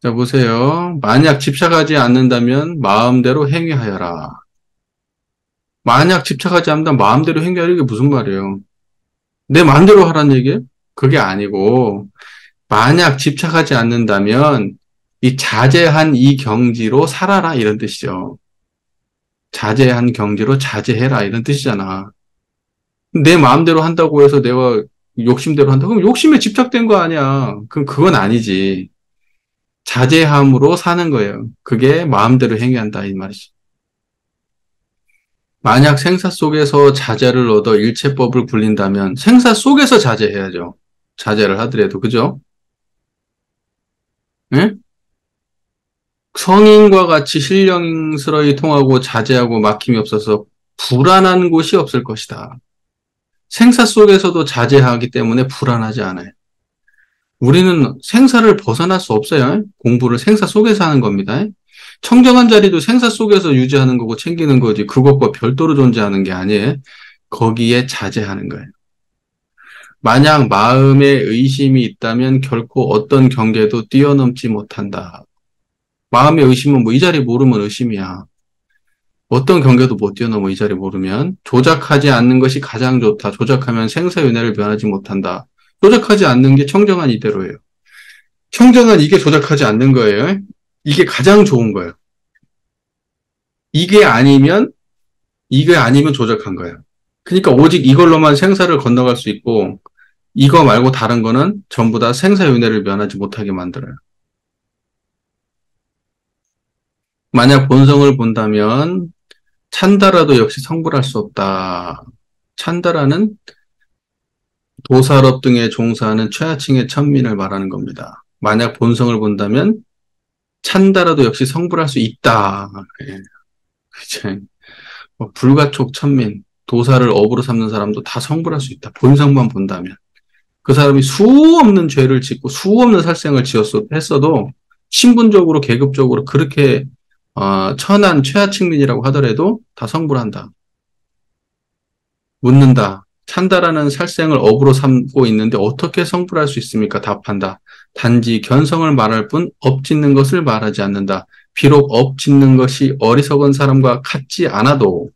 자, 보세요. 만약 집착하지 않는다면 마음대로 행위하여라. 만약 집착하지 않는다면 마음대로 행위하라. 이게 무슨 말이에요? 내 마음대로 하라는 얘기예요? 그게 아니고, 만약 집착하지 않는다면 이 자제한 이 경지로 살아라. 이런 뜻이죠. 자제한 경지로 자제해라. 이런 뜻이잖아. 내 마음대로 한다고 해서 내가 욕심대로 한다. 그럼 욕심에 집착된 거 아니야. 그럼 그건 아니지. 자제함으로 사는 거예요. 그게 마음대로 행위한다. 이 말이지. 만약 생사 속에서 자제를 얻어 일체법을 굴린다면 생사 속에서 자제해야죠. 자제를 하더라도, 그죠? 예? 성인과 같이 신령스러이 통하고 자제하고 막힘이 없어서 불안한 곳이 없을 것이다. 생사 속에서도 자제하기 때문에 불안하지 않아요. 우리는 생사를 벗어날 수 없어요. 공부를 생사 속에서 하는 겁니다. 청정한 자리도 생사 속에서 유지하는 거고 챙기는 거지 그것과 별도로 존재하는 게 아니에요. 거기에 자제하는 거예요. 만약 마음에 의심이 있다면 결코 어떤 경계도 뛰어넘지 못한다. 마음의 의심은 뭐 이 자리 모르면 의심이야. 어떤 경계도 못 뛰어넘어 이 자리 모르면. 조작하지 않는 것이 가장 좋다. 조작하면 생사윤회를 면하지 못한다. 조작하지 않는 게 청정한 이대로예요. 청정한 이게 조작하지 않는 거예요. 이게 가장 좋은 거예요. 이게 아니면 조작한 거예요. 그러니까 오직 이걸로만 생사를 건너갈 수 있고 이거 말고 다른 거는 전부 다 생사윤회를 면하지 못하게 만들어요. 만약 본성을 본다면 찬다라도 역시 성불할 수 없다. 찬다라는 도살업 등에 종사하는 최하층의 천민을 말하는 겁니다. 만약 본성을 본다면 찬다라도 역시 성불할 수 있다. 예. 그치? 뭐 불가촉 천민, 도사를 업으로 삼는 사람도 다 성불할 수 있다. 본성만 본다면. 그 사람이 수 없는 죄를 짓고 수 없는 살생을 했어도 신분적으로 계급적으로 그렇게 천한 최하층민이라고 하더라도 다 성불한다. 묻는다. 찬다라는 살생을 업으로 삼고 있는데 어떻게 성불할 수 있습니까? 답한다. 단지 견성을 말할 뿐 업짓는 것을 말하지 않는다. 비록 업짓는 것이 어리석은 사람과 같지 않아도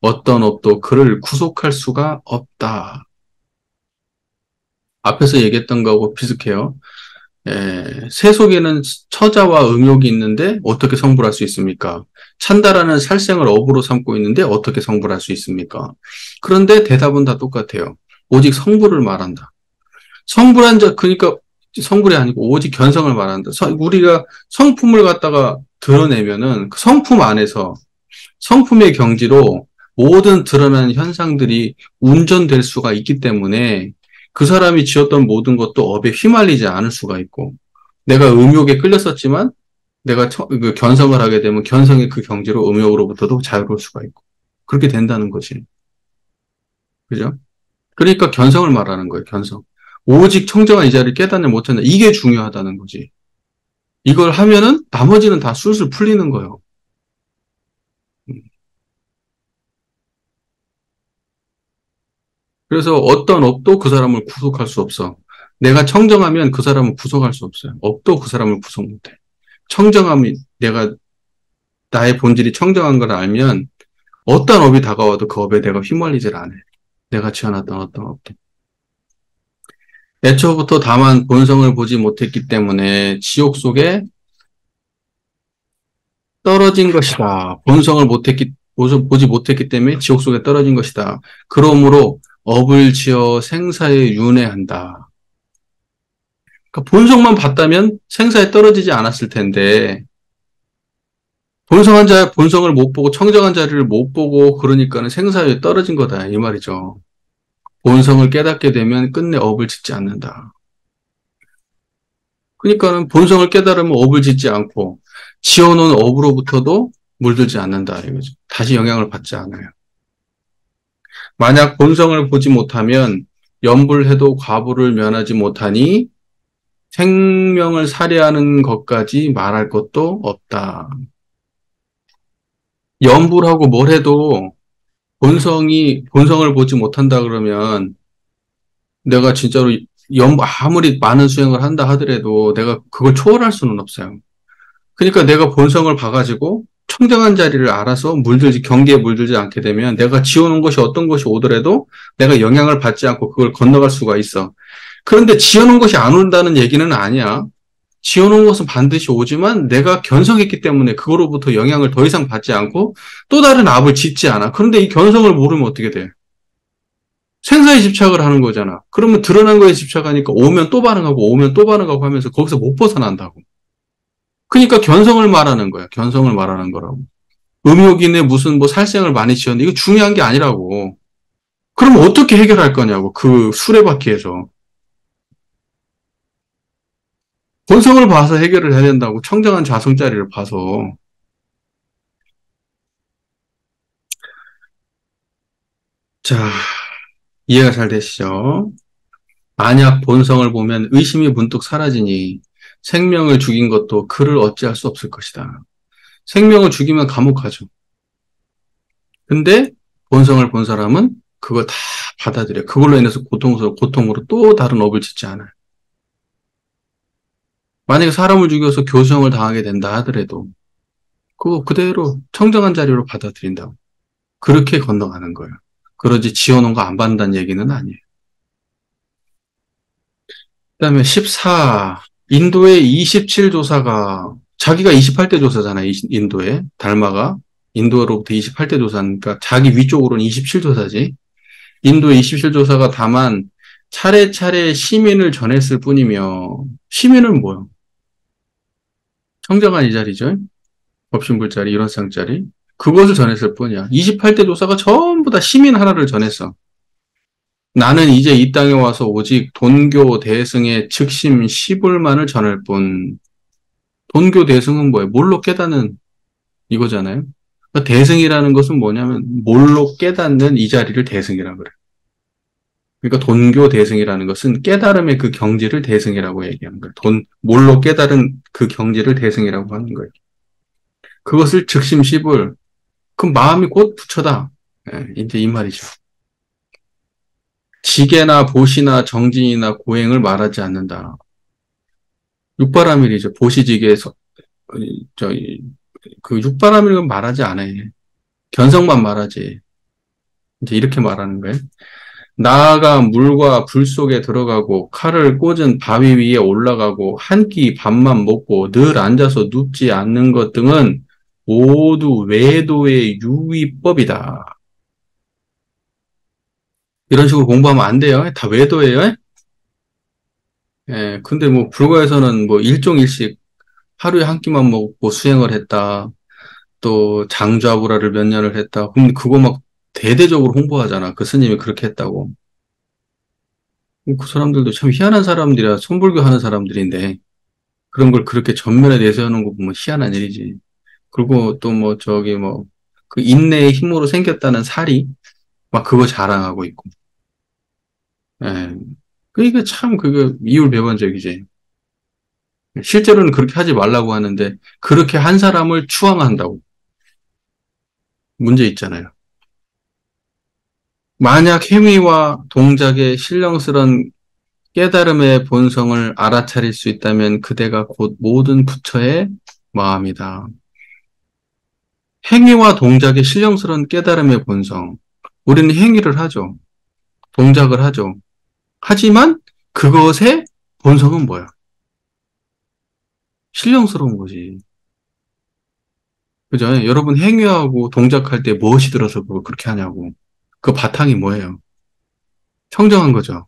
어떤 업도 그를 구속할 수가 없다. 앞에서 얘기했던 거하고 비슷해요. 새 속에는 처자와 음욕이 있는데 어떻게 성불할 수 있습니까? 찬다라는 살생을 업으로 삼고 있는데 어떻게 성불할 수 있습니까? 그런데 대답은 다 똑같아요. 오직 성불을 말한다. 성불한 자, 그러니까 성불이 아니고 오직 견성을 말한다. 우리가 성품을 갖다가 드러내면은 그 성품 안에서 성품의 경지로 모든 드러나는 현상들이 운전될 수가 있기 때문에 그 사람이 지었던 모든 것도 업에 휘말리지 않을 수가 있고 내가 음욕에 끌렸었지만 내가 그 견성을 하게 되면 견성의 그 경지로 음욕으로부터도 자유로울 수가 있고 그렇게 된다는 거지. 그죠? 그러니까 견성을 말하는 거예요. 견성. 오직 청정한 이 자리를 깨닫지 못한다. 이게 중요하다는 거지. 이걸 하면은 나머지는 다 술술 풀리는 거예요. 그래서 어떤 업도 그 사람을 구속할 수 없어. 내가 청정하면 그 사람을 구속할 수 없어요. 업도 그 사람을 구속 못해. 청정함이 내가 나의 본질이 청정한 걸 알면 어떤 업이 다가와도 그 업에 내가 휘말리질 않아. 내가 지어놨던 어떤 업도. 애초부터 다만 본성을 보지 못했기 때문에 지옥 속에 떨어진 것이다. 본성을 보지 못했기 때문에 지옥 속에 떨어진 것이다. 그러므로 업을 지어 생사에 윤회한다. 그러니까 본성만 봤다면 생사에 떨어지지 않았을 텐데 본성을 못 보고 청정한 자리를 못 보고 그러니까는 생사에 떨어진 거다 이 말이죠. 본성을 깨닫게 되면 끝내 업을 짓지 않는다. 그러니까는 본성을 깨달으면 업을 짓지 않고 지어놓은 업으로부터도 물들지 않는다 이거죠. 다시 영향을 받지 않아요. 만약 본성을 보지 못하면 염불해도 과부를 면하지 못하니 생명을 살해하는 것까지 말할 것도 없다. 염불하고 뭘 해도 본성을 보지 못한다 그러면 내가 진짜로 아무리 많은 수행을 한다 하더라도 내가 그걸 초월할 수는 없어요. 그러니까 내가 본성을 봐가지고 청정한 자리를 알아서 경계에 물들지 않게 되면 내가 지어놓은 것이 어떤 것이 오더라도 내가 영향을 받지 않고 그걸 건너갈 수가 있어. 그런데 지어놓은 것이 안 온다는 얘기는 아니야. 지어놓은 것은 반드시 오지만 내가 견성했기 때문에 그거로부터 영향을 더 이상 받지 않고 또 다른 압을 짓지 않아. 그런데 이 견성을 모르면 어떻게 돼? 생사에 집착을 하는 거잖아. 그러면 드러난 거에 집착하니까 오면 또 반응하고 오면 또 반응하고 하면서 거기서 못 벗어난다고. 그러니까 견성을 말하는 거야. 견성을 말하는 거라고. 음욕이네 무슨 뭐 살생을 많이 지었는데 이거 중요한 게 아니라고. 그럼 어떻게 해결할 거냐고. 그 수레바퀴에서. 본성을 봐서 해결을 해야 된다고. 청정한 자성자리를 봐서. 자, 이해가 잘 되시죠? 만약 본성을 보면 의심이 문득 사라지니 생명을 죽인 것도 그를 어찌할 수 없을 것이다. 생명을 죽이면 감옥 가죠. 근데 본성을 본 사람은 그거 다 받아들여. 그걸로 인해서 고통으로 또 다른 업을 짓지 않아요. 만약에 사람을 죽여서 교수형을 당하게 된다 하더라도 그거 그대로 청정한 자리로 받아들인다고. 그렇게 건너가는 거예요. 그러지 지어놓은 거 안 받는다는 얘기는 아니에요. 그다음에 14. 인도의 27조사가 자기가 28대 조사잖아. 인도에 달마가 인도로부터 28대 조사니까 자기 위쪽으로는 27조사지. 인도의 27조사가 다만 차례차례 시민을 전했을 뿐이며 시민은 뭐요? 청정한 이 자리죠. 법신불자리, 일원상자리. 그것을 전했을 뿐이야. 28대 조사가 전부 다 시민 하나를 전했어. 나는 이제 이 땅에 와서 오직 돈교 대승의 즉심 시불만을 전할 뿐. 돈교 대승은 뭐예요? 뭘로 깨닫는 이거잖아요. 그러니까 대승이라는 것은 뭐냐면 뭘로 깨닫는 이 자리를 대승이라고 그래요. 그러니까 돈교 대승이라는 것은 깨달음의 그 경지를 대승이라고 얘기하는 거예요. 뭘로 깨달은 그 경지를 대승이라고 하는 거예요. 그것을 즉심시불, 그 마음이 곧 부처다. 예, 이제 이 말이죠. 지계나 보시나 정진이나 고행을 말하지 않는다. 육바라밀이죠. 보시지계에서 저기 그 육바라밀은 말하지 않아요. 견성만 말하지. 이제 이렇게 말하는 거예요. 나아가 물과 불 속에 들어가고 칼을 꽂은 바위 위에 올라가고 한 끼 밥만 먹고 늘 앉아서 눕지 않는 것 등은 모두 외도의 유의법이다. 이런 식으로 공부하면 안 돼요. 다 외도예요. 예, 근데 뭐 불가에서는 뭐 일종일식 하루에 한 끼만 먹고 수행을 했다. 또 장좌불화를 몇 년을 했다. 그럼 그거 막 대대적으로 홍보하잖아. 그 스님이 그렇게 했다고. 그 사람들도 참 희한한 사람들이야. 손불교 하는 사람들인데 그런 걸 그렇게 전면에 내세우는 거 보면 희한한 일이지. 그리고 또 뭐 저기 뭐 그 인내의 힘으로 생겼다는 사리 막 그거 자랑하고 있고. 예. 그러니까 참 그게 이율배반적이지. 실제로는 그렇게 하지 말라고 하는데 그렇게 한 사람을 추앙한다고. 문제 있잖아요. 만약 행위와 동작의 신령스런 깨달음의 본성을 알아차릴 수 있다면 그대가 곧 모든 부처의 마음이다. 행위와 동작의 신령스러운 깨달음의 본성. 우리는 행위를 하죠. 동작을 하죠. 하지만 그것의 본성은 뭐야? 신령스러운 거지. 그죠? 여러분 행위하고 동작할 때 무엇이 들어서 그걸 그렇게 하냐고. 그 바탕이 뭐예요? 청정한 거죠.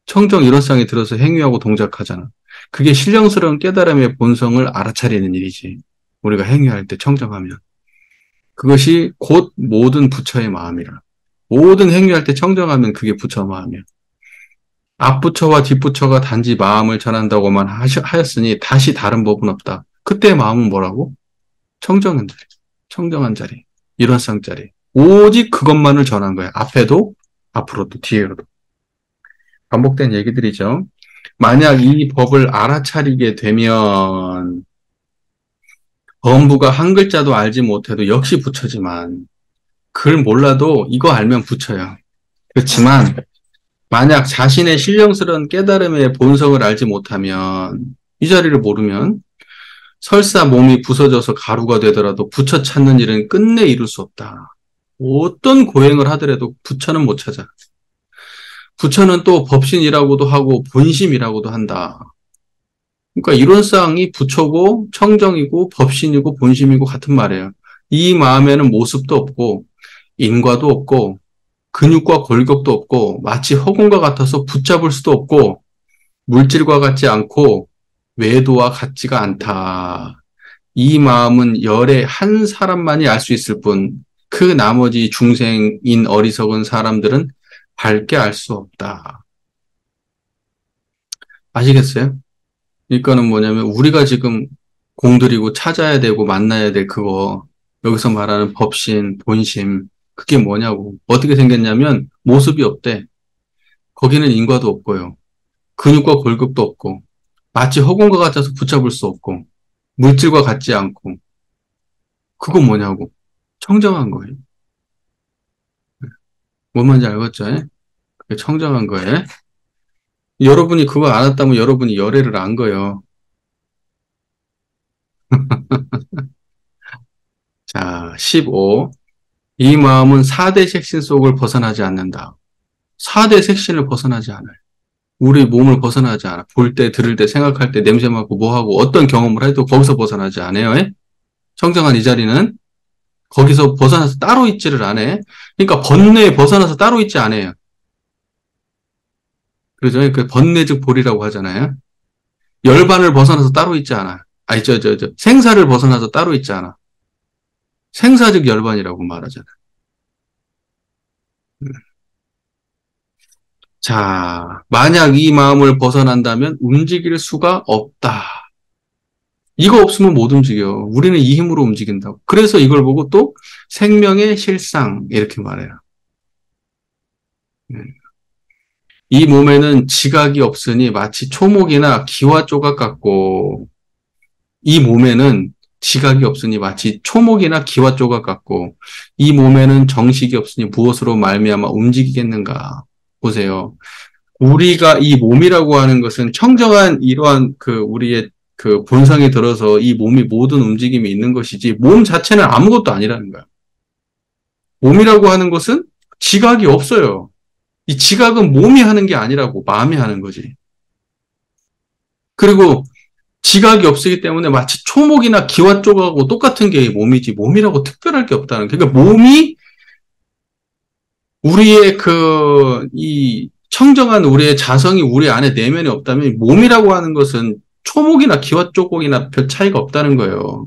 청정 일원상에 들어서 행위하고 동작하잖아. 그게 신령스러운 깨달음의 본성을 알아차리는 일이지. 우리가 행위할 때 청정하면. 그것이 곧 모든 부처의 마음이라. 모든 행위할 때 청정하면 그게 부처 마음이야. 앞부처와 뒷부처가 단지 마음을 전한다고만 하였으니 다시 다른 법은 없다. 그때 마음은 뭐라고? 청정한 자리. 청정한 자리. 일원상 자리. 오직 그것만을 전한 거야. 앞에도, 앞으로도, 뒤에로도. 반복된 얘기들이죠. 만약 이 법을 알아차리게 되면 범부가 한 글자도 알지 못해도 역시 부처지만 글 몰라도 이거 알면 부처야. 그렇지만 만약 자신의 신령스러운 깨달음의 본성을 알지 못하면, 이 자리를 모르면 설사 몸이 부서져서 가루가 되더라도 부처 찾는 일은 끝내 이룰 수 없다. 어떤 고행을 하더라도 부처는 못 찾아. 부처는 또 법신이라고도 하고 본심이라고도 한다. 그러니까 이론상이 부처고 청정이고 법신이고 본심이고 같은 말이에요. 이 마음에는 모습도 없고 인과도 없고 근육과 골격도 없고 마치 허공과 같아서 붙잡을 수도 없고 물질과 같지 않고 외도와 같지가 않다. 이 마음은 열의 한 사람만이 알 수 있을 뿐, 그 나머지 중생인 어리석은 사람들은 밝게 알 수 없다. 아시겠어요? 그러니까는 뭐냐면 우리가 지금 공들이고 찾아야 되고 만나야 될 그거, 여기서 말하는 법신, 본심, 그게 뭐냐고. 어떻게 생겼냐면 모습이 없대. 거기는 인과도 없고요. 근육과 골격도 없고, 마치 허공과 같아서 붙잡을 수 없고, 물질과 같지 않고, 그거 뭐냐고. 청정한 거예요. 뭔 말인지 알겠죠? 예? 그게 청정한 거예요. 여러분이 그거 알았다면 여러분이 열애를 안 거예요. 자, 15. 이 마음은 4대 색신 속을 벗어나지 않는다. 4대 색신을 벗어나지 않아요. 우리 몸을 벗어나지 않아. 볼 때, 들을 때, 생각할 때, 냄새 맡고 뭐하고 어떤 경험을 해도 거기서 벗어나지 않아요. 예? 청정한 이 자리는 거기서 벗어나서 따로 있지를 않아요. 그러니까 번뇌에 벗어나서 따로 있지 않아요. 그러죠? 그 번뇌즉 볼이라고 하잖아요. 열반을 벗어나서 따로 있지 않아. 아니, 생사를 벗어나서 따로 있지 않아. 생사즉 열반이라고 말하잖아. 자, 만약 이 마음을 벗어난다면 움직일 수가 없다. 이거 없으면 못 움직여. 우리는 이 힘으로 움직인다고. 그래서 이걸 보고 또 생명의 실상, 이렇게 말해요. 이 몸에는 지각이 없으니 마치 초목이나 기와 조각 같고, 이 몸에는 지각이 없으니 마치 초목이나 기와 조각 같고, 이 몸에는 정식이 없으니 무엇으로 말미암아 움직이겠는가. 보세요. 우리가 이 몸이라고 하는 것은 청정한 이러한 그 우리의 그 본성이 들어서 이 몸이 모든 움직임이 있는 것이지 몸 자체는 아무것도 아니라는 거야. 몸이라고 하는 것은 지각이 없어요. 이 지각은 몸이 하는 게 아니라고 마음이 하는 거지. 그리고 지각이 없기 때문에 마치 초목이나 기와 쪽하고 똑같은 게 몸이지 몸이라고 특별할 게 없다는 거야. 그러니까 몸이 우리의 이 청정한 우리의 자성이 우리 안에 내면에 없다면 몸이라고 하는 것은 초목이나 기와 조각이나 별 차이가 없다는 거예요.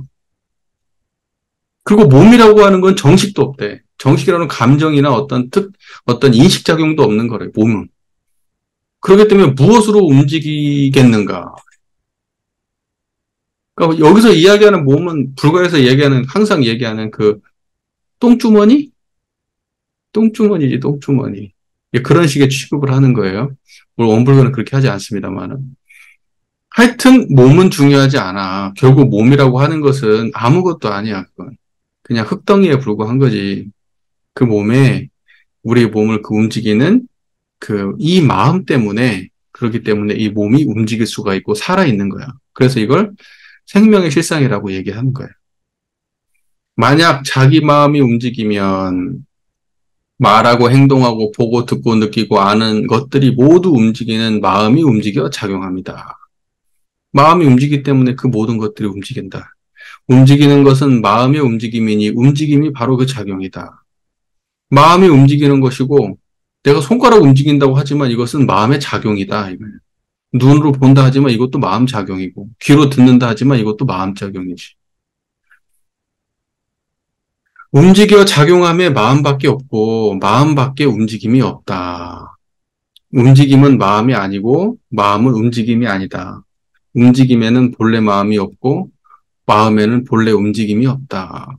그리고 몸이라고 하는 건 정식도 없대. 정식이라는 감정이나 어떤 인식작용도 없는 거래, 몸은. 그렇기 때문에 무엇으로 움직이겠는가? 그러니까 여기서 이야기하는 몸은 불가에서 항상 얘기하는 그 똥주머니? 똥주머니지, 똥주머니. 그런 식의 취급을 하는 거예요. 물론 원불교는 그렇게 하지 않습니다만은. 하여튼 몸은 중요하지 않아. 결국 몸이라고 하는 것은 아무것도 아니야. 그건. 그냥 흙덩이에 불과한 거지. 그 몸에 우리의 몸을 움직이는 이 마음 때문에 그렇기 때문에 이 몸이 움직일 수가 있고 살아있는 거야. 그래서 이걸 생명의 실상이라고 얘기하는 거예요. 만약 자기 마음이 움직이면 말하고 행동하고 보고 듣고 느끼고 아는 것들이 모두 움직이는 마음이 움직여 작용합니다. 마음이 움직이기 때문에 그 모든 것들이 움직인다. 움직이는 것은 마음의 움직임이니 움직임이 바로 그 작용이다. 마음이 움직이는 것이고 내가 손가락 움직인다고 하지만 이것은 마음의 작용이다. 눈으로 본다 하지만 이것도 마음 작용이고 귀로 듣는다 하지만 이것도 마음 작용이지. 움직여 작용함에 마음밖에 없고 마음밖에 움직임이 없다. 움직임은 마음이 아니고 마음은 움직임이 아니다. 움직임에는 본래 마음이 없고 마음에는 본래 움직임이 없다.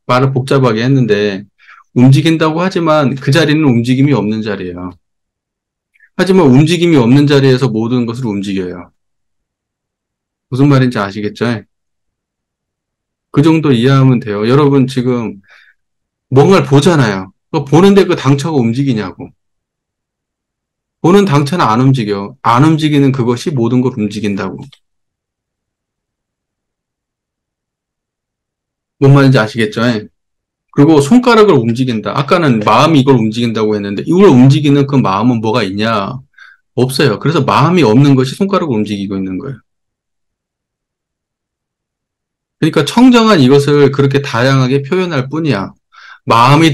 말을 복잡하게 했는데 움직인다고 하지만 그 자리는 움직임이 없는 자리예요. 하지만 움직임이 없는 자리에서 모든 것을 움직여요. 무슨 말인지 아시겠죠? 그 정도 이해하면 돼요. 여러분 지금 뭔가를 보잖아요. 보는데 그 당처가 움직이냐고. 보는 당체는 안 움직여. 안 움직이는 그것이 모든 걸 움직인다고. 뭔 말인지 아시겠죠? 예. 그리고 손가락을 움직인다. 아까는 마음이 이걸 움직인다고 했는데 이걸 움직이는 그 마음은 뭐가 있냐? 없어요. 그래서 마음이 없는 것이 손가락을 움직이고 있는 거예요. 그러니까 청정한 이것을 그렇게 다양하게 표현할 뿐이야. 마음이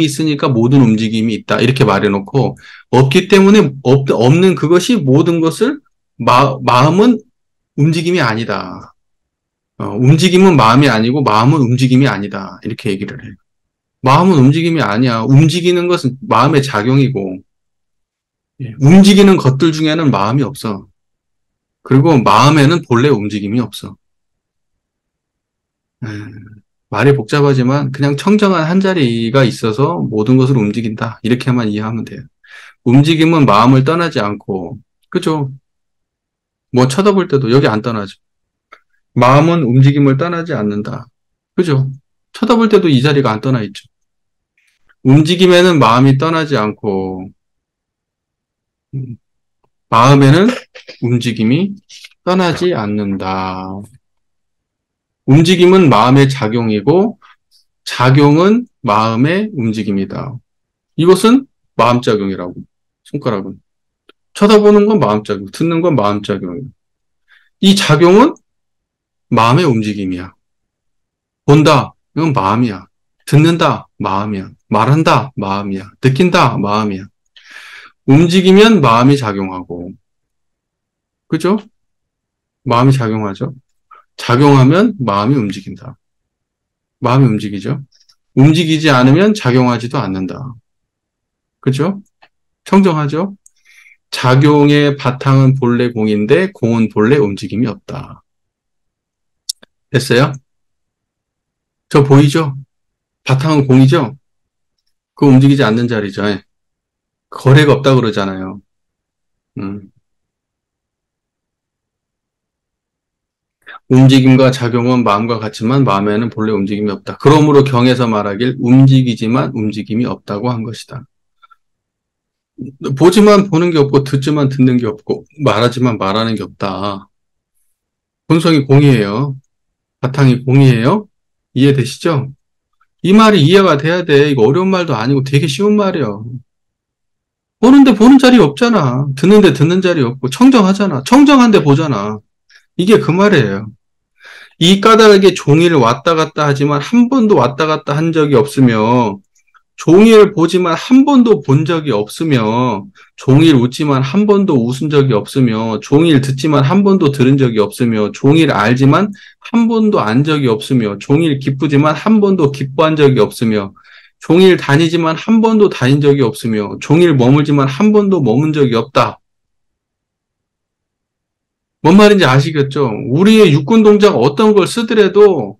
있으니까 모든 움직임이 있다. 이렇게 말해놓고, 없기 때문에, 없는 그것이 모든 것을, 마음은 움직임이 아니다. 움직임은 마음이 아니고, 마음은 움직임이 아니다. 이렇게 얘기를 해요. 마음은 움직임이 아니야. 움직이는 것은 마음의 작용이고, 예, 움직이는 것들 중에는 마음이 없어. 그리고 마음에는 본래 움직임이 없어. 예, 말이 복잡하지만 그냥 청정한 한 자리가 있어서 모든 것을 움직인다. 이렇게만 이해하면 돼요. 움직임은 마음을 떠나지 않고, 그죠? 뭐 쳐다볼 때도 여기 안 떠나죠. 마음은 움직임을 떠나지 않는다. 그죠? 쳐다볼 때도 이 자리가 안 떠나 있죠. 움직임에는 마음이 떠나지 않고, 음, 마음에는 움직임이 떠나지 않는다. 움직임은 마음의 작용이고, 작용은 마음의 움직임이다. 이것은 마음작용이라고. 손가락은. 쳐다보는 건 마음작용, 듣는 건 마음작용이에요. 이 작용은 마음의 움직임이야. 본다, 이건 마음이야. 듣는다, 마음이야. 말한다, 마음이야. 느낀다, 마음이야. 움직이면 마음이 작용하고, 그죠? 마음이 작용하죠. 작용하면 마음이 움직인다. 마음이 움직이죠. 움직이지 않으면 작용하지도 않는다. 그죠? 청정하죠? 작용의 바탕은 본래 공인데 공은 본래 움직임이 없다. 됐어요? 저 보이죠? 바탕은 공이죠? 그 움직이지 않는 자리죠. 예. 거래가 없다 그러잖아요. 음. 움직임과 작용은 마음과 같지만 마음에는 본래 움직임이 없다. 그러므로 경에서 말하길 움직이지만 움직임이 없다고 한 것이다. 보지만 보는 게 없고 듣지만 듣는 게 없고 말하지만 말하는 게 없다. 본성이 공이에요. 바탕이 공이에요. 이해되시죠? 이 말이 이해가 돼야 돼. 이거 어려운 말도 아니고 되게 쉬운 말이에요. 보는데 보는 자리 없잖아. 듣는데 듣는 자리 없고 청정하잖아. 청정한데 보잖아. 이게 그 말이에요. 이 까닭에 종이를 왔다 갔다 하지만 한 번도 왔다 갔다 한 적이 없으며 종이를 보지만 한 번도 본 적이 없으며 종이를 웃지만 한 번도 웃은 적이 없으며 종이를 듣지만 한 번도 들은 적이 없으며 종이를 알지만 한 번도 안 적이 없으며 종이를 기쁘지만 한 번도 기뻐한 적이 없으며 종이를 다니지만 한 번도 다닌 적이 없으며 종이를 머물지만 한 번도 머문 적이 없다. 뭔 말인지 아시겠죠? 우리의 육군 동자가 어떤 걸 쓰더라도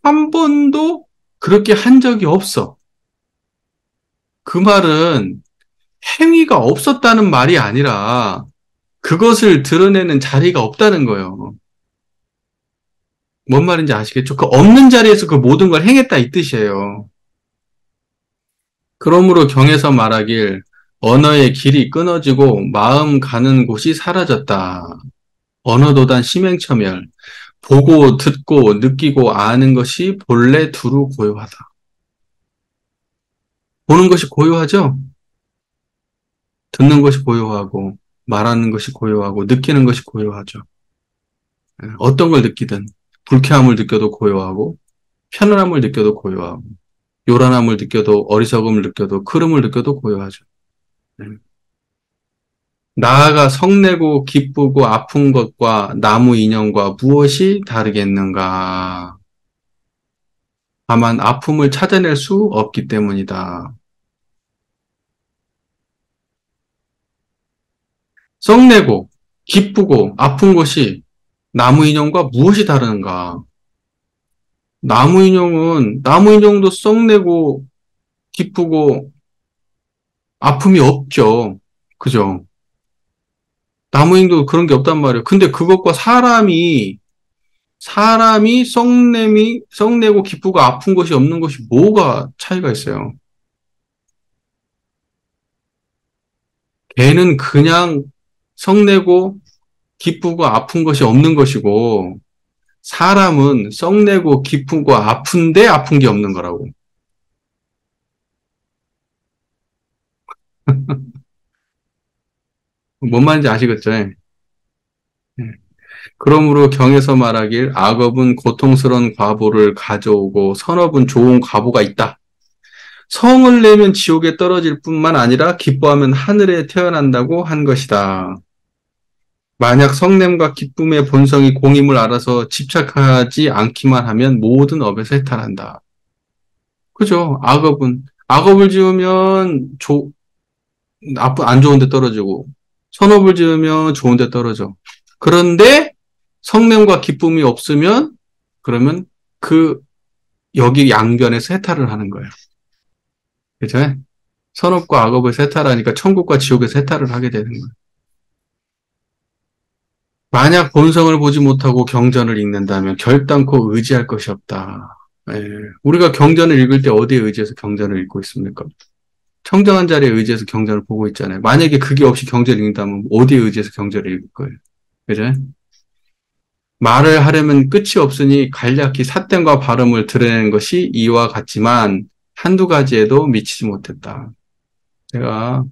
한 번도 그렇게 한 적이 없어. 그 말은 행위가 없었다는 말이 아니라 그것을 드러내는 자리가 없다는 거예요. 뭔 말인지 아시겠죠? 그 없는 자리에서 그 모든 걸 행했다 이 뜻이에요. 그러므로 경에서 말하길 언어의 길이 끊어지고 마음 가는 곳이 사라졌다. 언어도단 심행처멸. 보고 듣고 느끼고 아는 것이 본래 두루 고요하다. 보는 것이 고요하죠? 듣는 것이 고요하고 말하는 것이 고요하고 느끼는 것이 고요하죠. 어떤 걸 느끼든 불쾌함을 느껴도 고요하고 편안함을 느껴도 고요하고 요란함을 느껴도 어리석음을 느껴도 크름을 느껴도 고요하죠. 나아가 성내고 기쁘고 아픈 것과 나무 인형과 무엇이 다르겠는가? 다만 아픔을 찾아낼 수 없기 때문이다. 썩내고 기쁘고 아픈 것이 나무 인형과 무엇이 다른가? 나무 인형도 썩내고 기쁘고 아픔이 없죠. 그죠? 나무 인형도 그런 게 없단 말이에요. 근데 그것과 사람이 썩내고 기쁘고 아픈 것이 없는 것이 뭐가 차이가 있어요? 배는 그냥 성내고 기쁘고 아픈 것이 없는 것이고, 사람은 썩내고 기쁘고 아픈데 아픈 게 없는 거라고. 뭔 말인지 아시겠죠? 예. 그러므로 경에서 말하길 악업은 고통스러운 과보를 가져오고 선업은 좋은 과보가 있다. 성을 내면 지옥에 떨어질 뿐만 아니라 기뻐하면 하늘에 태어난다고 한 것이다. 만약 성냄과 기쁨의 본성이 공임을 알아서 집착하지 않기만 하면 모든 업에서 해탈한다. 그죠? 악업을 지으면 안 좋은 데 떨어지고, 선업을 지으면 좋은 데 떨어져. 그런데 성냄과 기쁨이 없으면, 그러면 그, 여기 양변에서 해탈을 하는 거예요. 그죠? 선업과 악업을 해탈하니까 천국과 지옥에서 해탈을 하게 되는 거예요. 만약 본성을 보지 못하고 경전을 읽는다면 결단코 의지할 것이 없다. 예. 우리가 경전을 읽을 때 어디에 의지해서 경전을 읽고 있습니까? 청정한 자리에 의지해서 경전을 보고 있잖아요. 만약에 그게 없이 경전을 읽는다면 어디에 의지해서 경전을 읽을 거예요? 그죠? 말을 하려면 끝이 없으니 간략히 사tem과 발음을 드러내는 것이 이와 같지만 한두 가지에도 미치지 못했다. 제가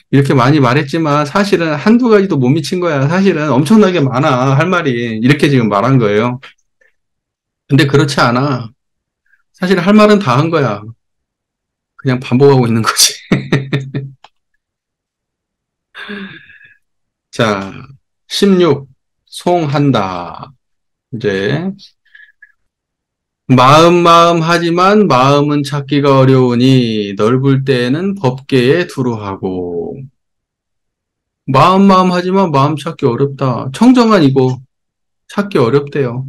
이렇게 많이 말했지만 사실은 한두 가지도 못 미친 거야. 사실은 엄청나게 많아. 할 말이. 이렇게 지금 말한 거예요. 근데 그렇지 않아. 사실 할 말은 다 한 거야. 그냥 반복하고 있는 거지. 자, 16. 송한다. 이제 마음 하지만 마음은 찾기가 어려우니 넓을 때에는 법계에 두루하고 마음 하지만 마음 찾기 어렵다. 청정한 이거 찾기 어렵대요.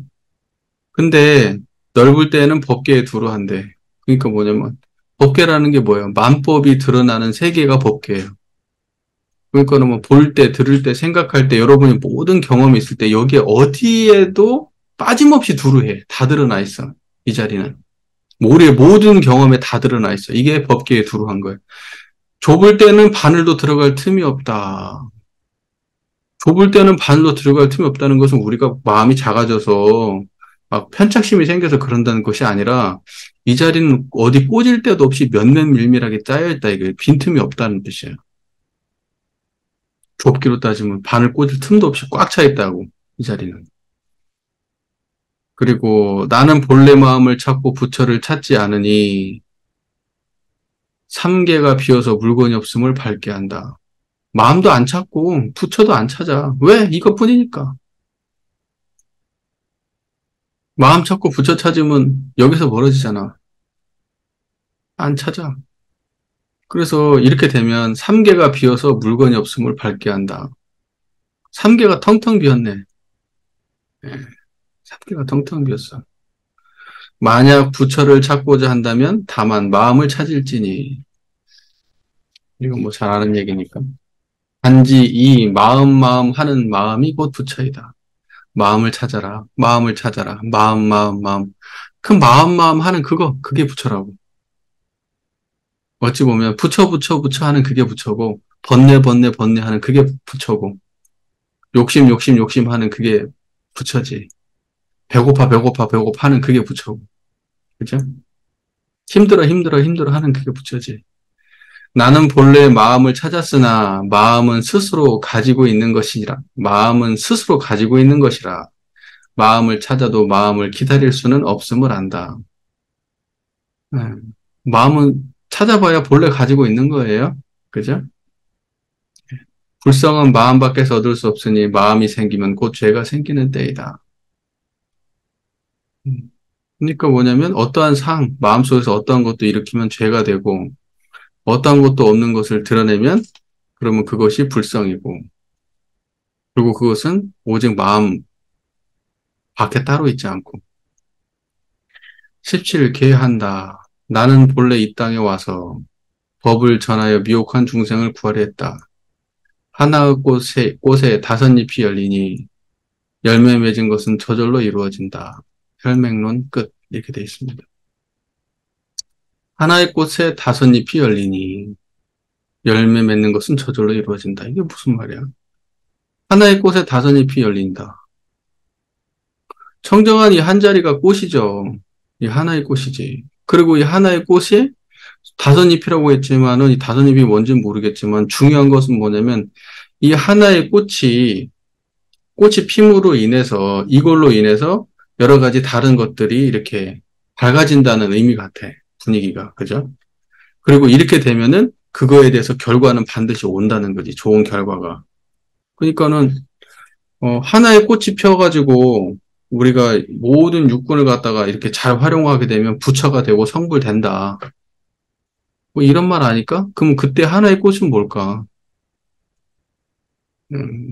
근데 넓을 때에는 법계에 두루한대. 그러니까 뭐냐면 법계라는 게 뭐예요? 만법이 드러나는 세계가 법계예요. 그러니까 뭐 볼 때, 들을 때, 생각할 때 여러분이 모든 경험이 있을 때 여기에 어디에도 빠짐없이 두루해. 다 드러나 있어. 이 자리는. 우리의 모든 경험에 다 드러나 있어. 이게 법계에 두루한 거예요. 좁을 때는 바늘도 들어갈 틈이 없다. 좁을 때는 바늘도 들어갈 틈이 없다는 것은 우리가 마음이 작아져서 막 편착심이 생겨서 그런다는 것이 아니라 이 자리는 어디 꽂을 데도 없이 면면밀밀하게 짜여 있다. 이게 빈틈이 없다는 뜻이에요. 좁기로 따지면 바늘 꽂을 틈도 없이 꽉 차 있다고, 이 자리는. 그리고 나는 본래 마음을 찾고 부처를 찾지 않으니 삼계가 비어서 물건이 없음을 밝게 한다. 마음도 안 찾고 부처도 안 찾아. 왜? 이것뿐이니까. 마음 찾고 부처 찾으면 여기서 멀어지잖아. 안 찾아. 그래서 이렇게 되면 삼계가 비어서 물건이 없음을 밝게 한다. 삼계가 텅텅 비었네. 예, 삼계가 텅텅 비었어. 만약 부처를 찾고자 한다면 다만 마음을 찾을지니. 이건 뭐 잘 아는 얘기니까. 단지 이 마음 하는 마음이 곧 부처이다. 마음을 찾아라. 마음을 찾아라. 마음. 그 마음 하는 그게 부처라고. 어찌 보면 부처 하는 그게 부처고 번뇌 하는 그게 부처고 욕심 하는 그게 부처지. 배고파 하는 그게 부처고. 그죠? 힘들어 하는 그게 부처지. 나는 본래 마음을 찾았으나 마음은 스스로 가지고 있는 것이라. 마음을 찾아도 마음을 기다릴 수는 없음을 안다. 네. 마음은 찾아봐야 본래 가지고 있는 거예요. 그죠? 불성은 마음 밖에서 얻을 수 없으니 마음이 생기면 곧 죄가 생기는 때이다. 그러니까 뭐냐면 어떠한 마음속에서 어떠한 것도 일으키면 죄가 되고 어떠한 것도 없는 것을 드러내면 그러면 그것이 불성이고 그리고 그것은 오직 마음 밖에 따로 있지 않고 17. 계한다. 나는 본래 이 땅에 와서 법을 전하여 미혹한 중생을 구하려 했다. 하나의 꽃에 다섯 잎이 열리니 열매 맺은 것은 저절로 이루어진다. 혈맹론 끝. 이렇게 되어 있습니다. 하나의 꽃에 다섯 잎이 열리니 열매 맺는 것은 저절로 이루어진다. 이게 무슨 말이야? 하나의 꽃에 다섯 잎이 열린다. 청정한 이 한 자리가 꽃이죠. 이 하나의 꽃이지. 그리고 이 하나의 꽃이 다섯 잎이라고 했지만은 이 다섯 잎이 뭔지는 모르겠지만 중요한 것은 뭐냐면 이 하나의 꽃이 핌으로 인해서 이걸로 인해서 여러 가지 다른 것들이 이렇게 밝아진다는 의미 같아. 분위기가. 그죠? 그리고 이렇게 되면은 그거에 대해서 결과는 반드시 온다는 거지. 좋은 결과가. 그러니까는 하나의 꽃이 펴가지고 우리가 모든 육군을 갖다가 이렇게 잘 활용하게 되면 부처가 되고 성불된다. 뭐 이런 말 아닐까? 그럼 그때 하나의 꽃은 뭘까?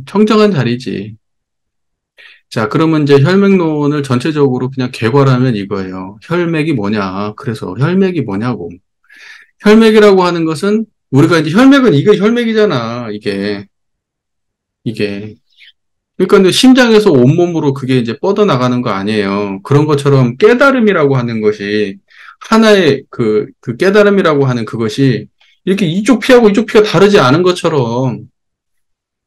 청정한 자리지. 자, 그러면 이제 혈맥론을 전체적으로 그냥 개괄하면 이거예요. 혈맥이 뭐냐? 그래서 혈맥이 뭐냐고. 혈맥이라고 하는 것은 우리가 이제 혈맥은 이게 혈맥이잖아. 이게. 그러니까 이제 심장에서 온몸으로 그게 이제 뻗어나가는 거 아니에요. 그런 것처럼 깨달음이라고 하는 것이 하나의 그 깨달음이라고 하는 그것이 이렇게 이쪽 피하고 이쪽 피가 다르지 않은 것처럼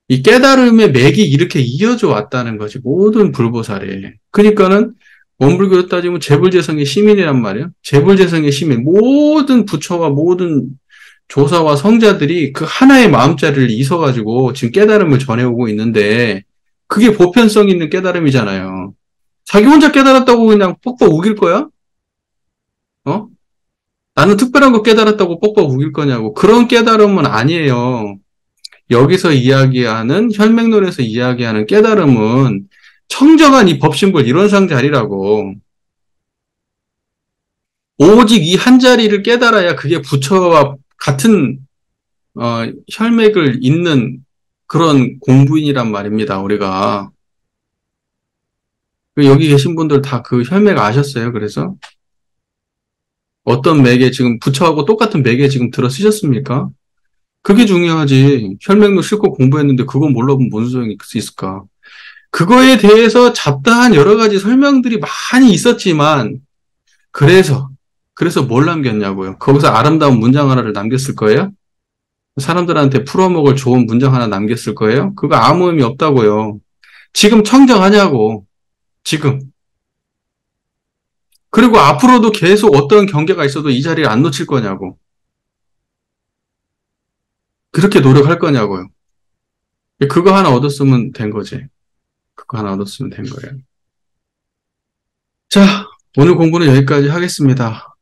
이 깨달음의 맥이 이렇게 이어져 왔다는 거지. 모든 불보살에. 그러니까는 원불교로 따지면 재불재성의 시민이란 말이에요. 재불재성의 시민. 모든 부처와 모든 조사와 성자들이 그 하나의 마음자리를 이어가지고 지금 깨달음을 전해오고 있는데 그게 보편성 있는 깨달음이잖아요. 자기 혼자 깨달았다고 그냥 뻑뻑 우길 거야? 어? 나는 특별한 거 깨달았다고 뻑뻑 우길 거냐고. 그런 깨달음은 아니에요. 여기서 이야기하는, 혈맥론에서 이야기하는 깨달음은 청정한 이 법신불 이론상 자리라고. 오직 이 한 자리를 깨달아야 그게 부처와 같은 혈맥을 잇는 그런 공부인이란 말입니다. 우리가 여기 계신 분들 다 그 혈맥 아셨어요? 그래서 어떤 맥에 지금 부처하고 똑같은 맥에 지금 들어 쓰셨습니까? 그게 중요하지. 혈맥론 실컷 공부했는데 그건 몰라보면 뭔 소용이 있을까? 그거에 대해서 잡다한 여러 가지 설명들이 많이 있었지만 그래서 뭘 남겼냐고요. 거기서 아름다운 문장 하나를 남겼을 거예요? 사람들한테 풀어먹을 좋은 문장 하나 남겼을 거예요? 그거 아무 의미 없다고요. 지금 청정하냐고. 지금. 그리고 앞으로도 계속 어떤 경계가 있어도 이 자리를 안 놓칠 거냐고. 그렇게 노력할 거냐고요. 그거 하나 얻었으면 된 거지. 그거 하나 얻었으면 된 거예요. 자, 오늘 공부는 여기까지 하겠습니다.